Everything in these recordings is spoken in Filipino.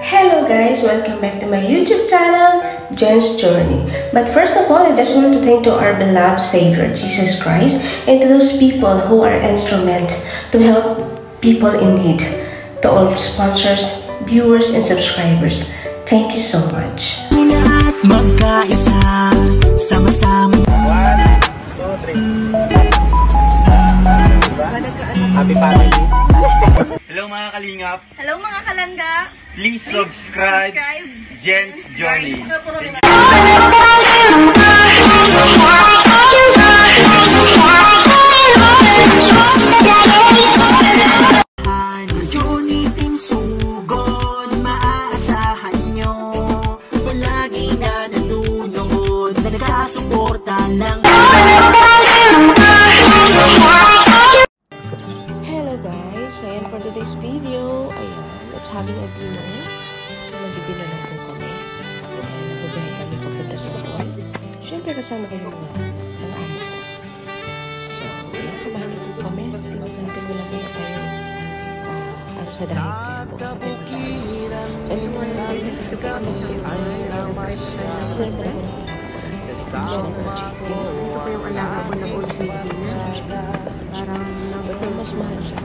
Hello guys, welcome back to my YouTube channel, Jen's Journey. But first of all, I just want to thank to our beloved Savior, Jesus Christ, and to those people who are instrumental to help people in need. To all sponsors, viewers, and subscribers, thank you so much. Magkaisa, sama-sama. 1, 2, 3. Happy family. Hello mga kalingap. Hello mga kalangga. Please subscribe Jen's Journey. Journey team sugod, maaasahan nyo. Palagi na nandunod, nagkasuporta lang. Hello guys, ayan for today's video. Ayan, let's having a dinner. So mag-dinner na po kami. Nabubuhay kami papunta sa mall. Siyempre kasama kayo mga amo ko. So, ayan, samahan niyo po kami. Tingnan natin wala muna tayo ano sa dahil kaya po. And ito na tayo dito po kami sa ito po yung alaga ko ng old baby na parang mas mahal siya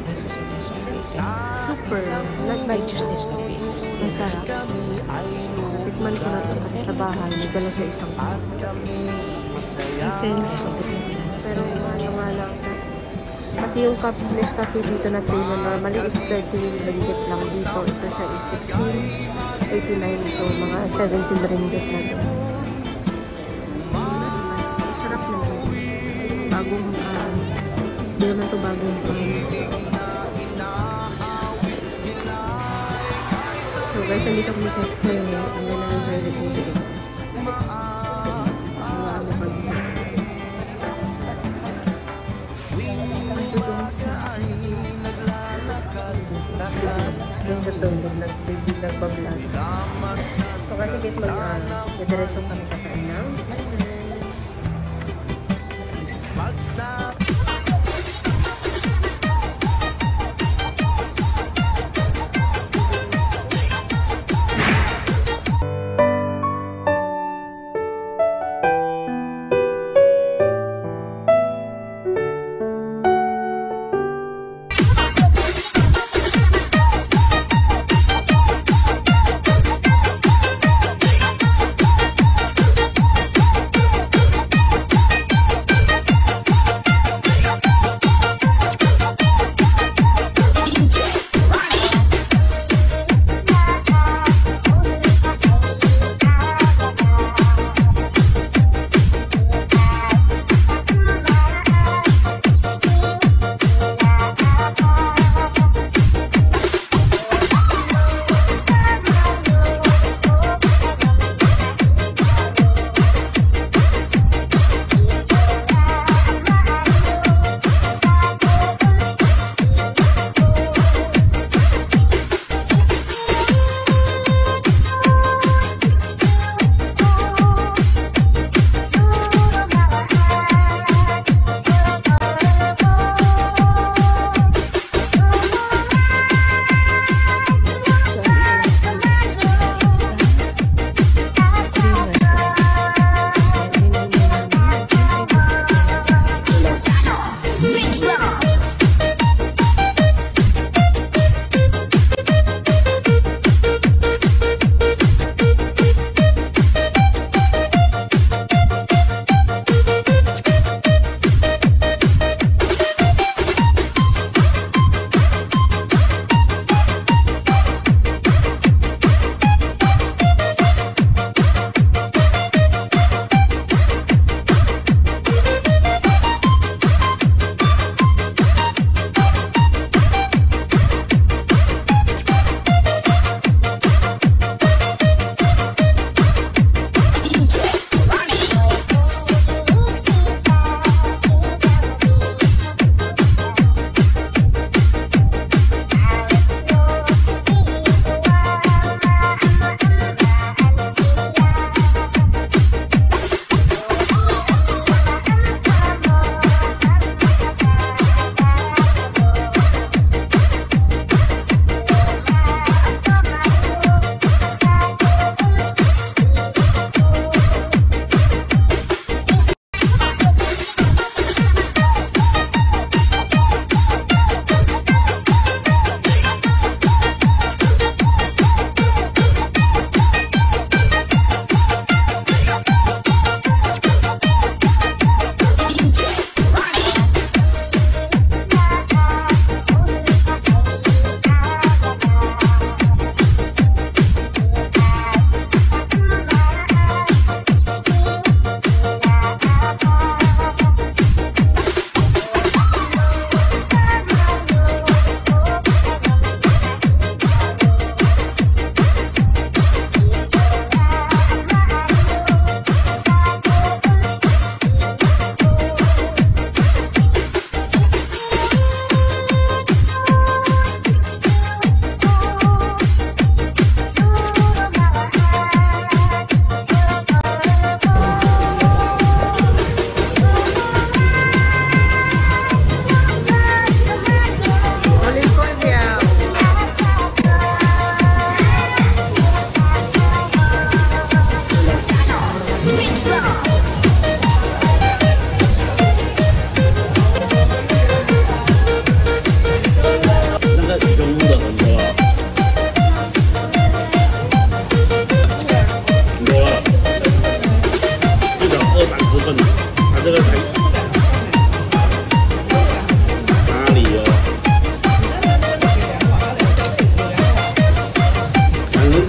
super not by justice kape masarap tikman ko na ito sa bahay nagdala siya isang essence pero ano nga lang kasi yung Nescafe dito na tayo normally is 30 ringgit lang dito ito siya is 16.89 so mga 17 ringgit na ito masarap naman bagong hindi naman ito bagong so guys, nandito kami sa Fairway ang ganda ng Fairway TV ito nagbablog so kasi kahit diretso kami kakain ng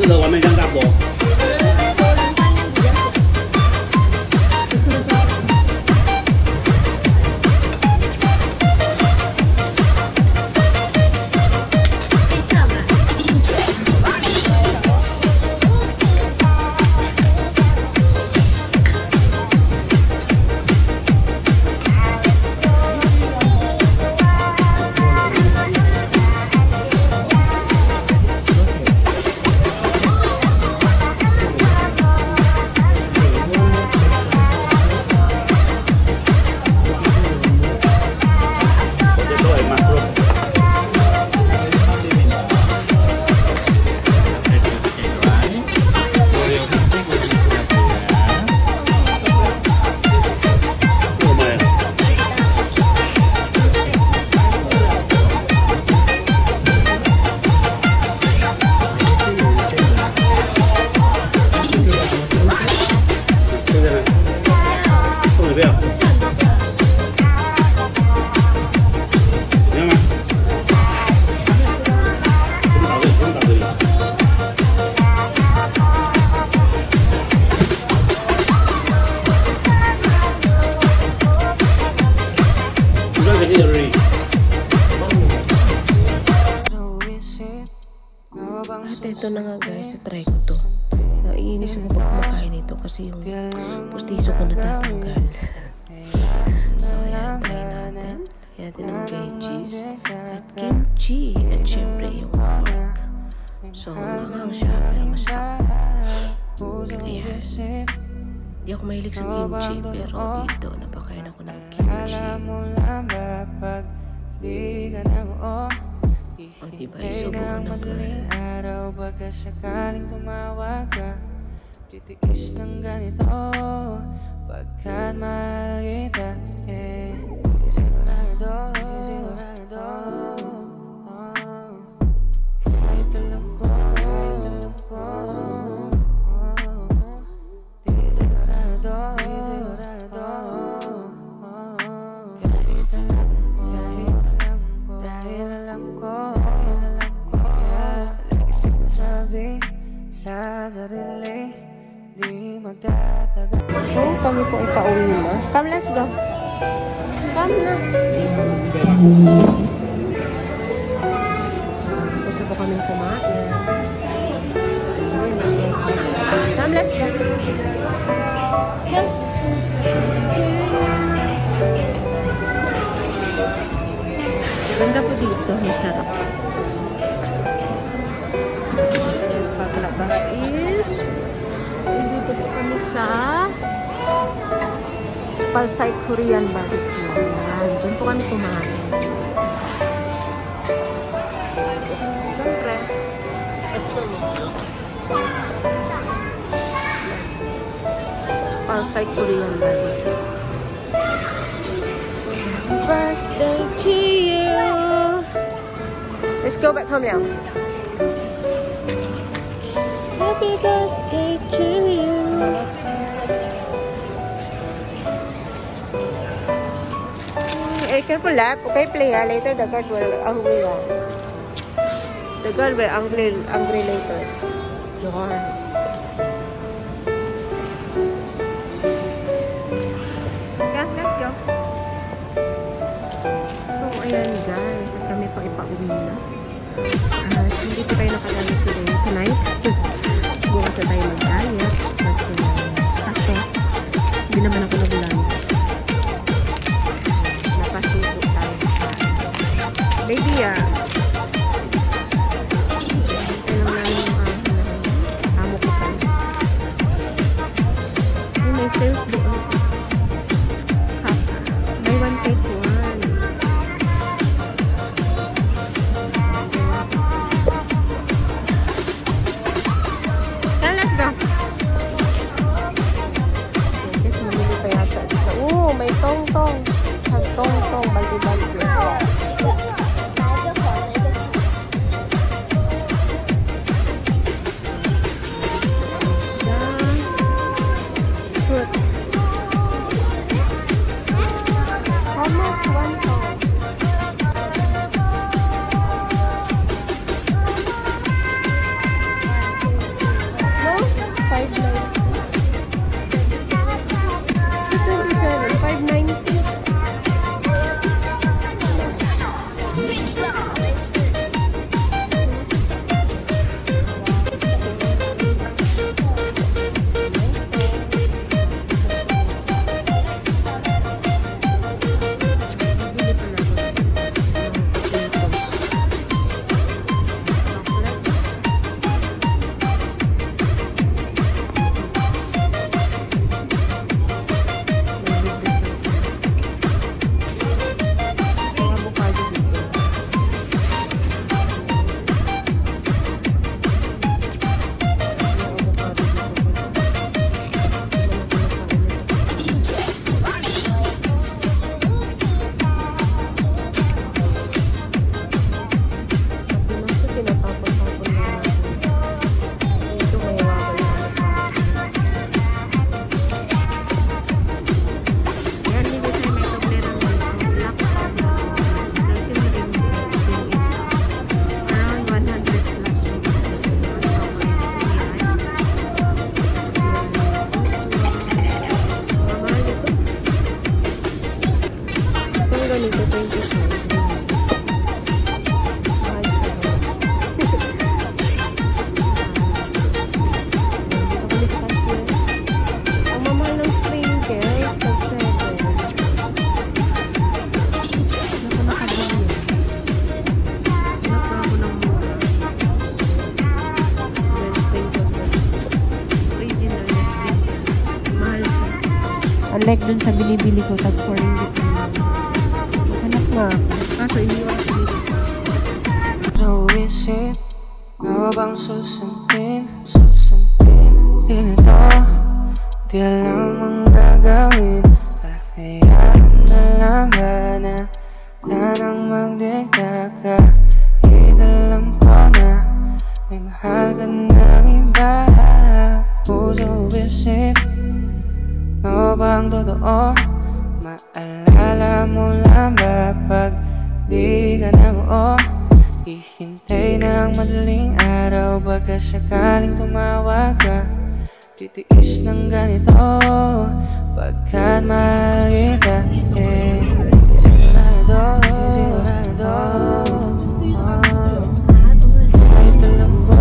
个我们香港博。 At ito na nga guys, try ko to. Naiinis ako pag kumakain ito kasi yung pustiso ko natatanggal. So ayan, try natin. Lagyan natin ng veggies at kimchi at syempre yung pork. So maanghang siya pero masarap. Ayan. Hindi ako mahilig sa kimchi pero dito napakain ako ng kimchi. O diba, isubo ko ng girl. Pagkasakaling tumawag ka, titiis ng ganito pagkat mahal kita. Sigurado, sigurado, kahit alam ko, sigurado, sigurado, kahit alam ko, dahil alam ko, sa sarili, di magtatagal. So, kami po ipauwi na. Come, let's go. Come na. Gusto po kami kumain. Come, let's go. Come. Ganda po dito. Masarap. Paglabas is dito po kami sa Palsay Korean Barbecue. Ayan, dyan po kami kumain. Siyempre, Palsay Korean Barbecue. Birthday to you. Let's go back home now. Happy birthday to you. Careful lah. Okay, play ha. Later the girl will angry ha. The girl will angry later. John. Okay, let's go. So, ayan guys. At kami po ipauwi na. Hindi po tayo nakagalit today tonight. Bukas na tayo mag-diet. Kasi, kaso, hindi naman ako nagulan. Napasuko tayo. Baby, Ito lang namin yung amo ko like dun sa binibili ko, tag 4 ringgit lang. Hanap nga ako. Kaso iniwan ko dito. Isip, ano bang susundin? Ganito, di alam ang gagawin. Kakayaan na lang ba na nang magdikta ka? Alam ko na may mahal ka ng iba. Puso isip, ano bang totoo? Maalala mo lang ba pag di ka na buo? Hihintay ng madaling araw, baka sakaling tumawag ka. Titiis ng ganito, pagkat mahal kita. Sigurado, kahit alam ko,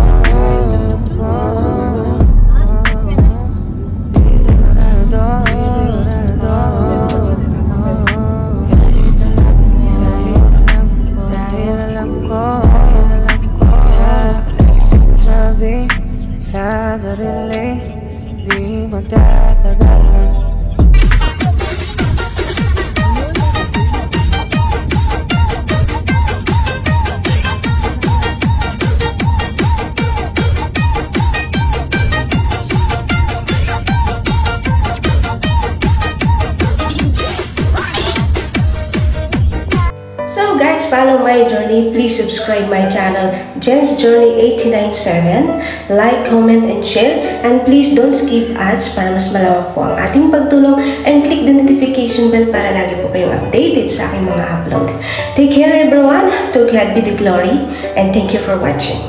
sigurado, dahil alam ko, sa sarili, di magtatagalan. So guys, follow my journey. Please subscribe my channel, Jen's Journey 897. Like, comment, and share. And please don't skip ads para mas malawak po ang ating pagtulong. And click the notification bell para lagi po kayong updated sa aking mga upload. Take care everyone. To God be the glory. And thank you for watching.